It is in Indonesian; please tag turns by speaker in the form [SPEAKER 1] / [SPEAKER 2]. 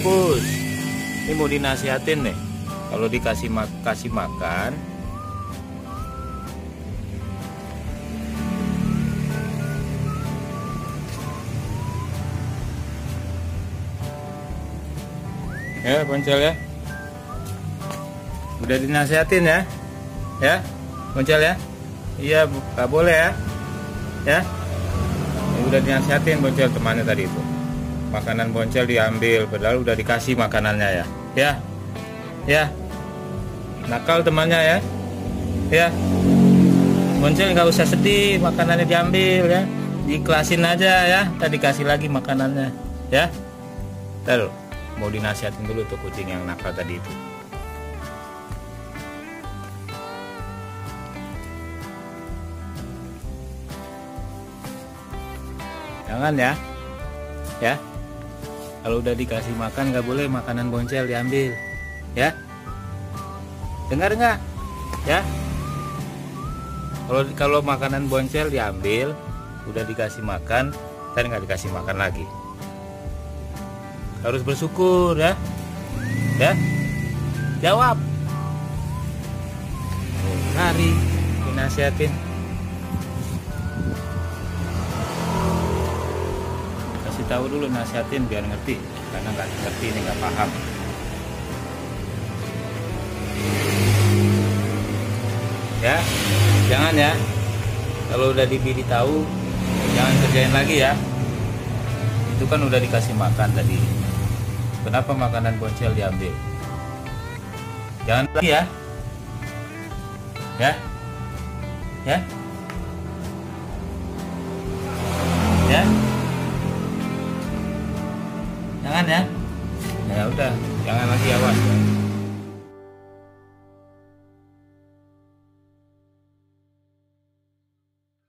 [SPEAKER 1] Pus. Ini mau dinasihatin nih. Kalau dikasih kasih makan, ya Boncel ya. Udah dinasihatin ya. Ya, Boncel ya. Iya, nggak boleh ya. Ya. Udah dinasihatin Boncel temannya tadi itu. Makanan Boncel diambil, padahal udah dikasih makanannya ya. Ya. Ya. Nakal temannya ya. Ya. Boncel nggak usah sedih, makanannya diambil ya. Diiklasin aja ya. Tadi kasih lagi makanannya. Ya. Terus mau dinasihatin dulu tuh kucing yang nakal tadi itu. Jangan ya. Ya. Kalau udah dikasih makan nggak boleh makanan Boncel diambil. Ya. Dengar nggak? Ya. Kalau makanan Boncel diambil, udah dikasih makan, dan nggak dikasih makan lagi. Harus bersyukur ya. Ya. Jawab. Lari dinasihatin. Kasih tahu dulu, nasihatin biar ngerti, karena nggak ngerti ini, nggak paham. Ya, jangan ya. Kalau udah diberitahu, jangan kerjain lagi ya. Itu kan udah dikasih makan tadi. Kenapa makanan Boncel diambil? Jangan lagi ya. Ya. Ya. Ya. Jangan ya. Ya udah, jangan lagi, awas.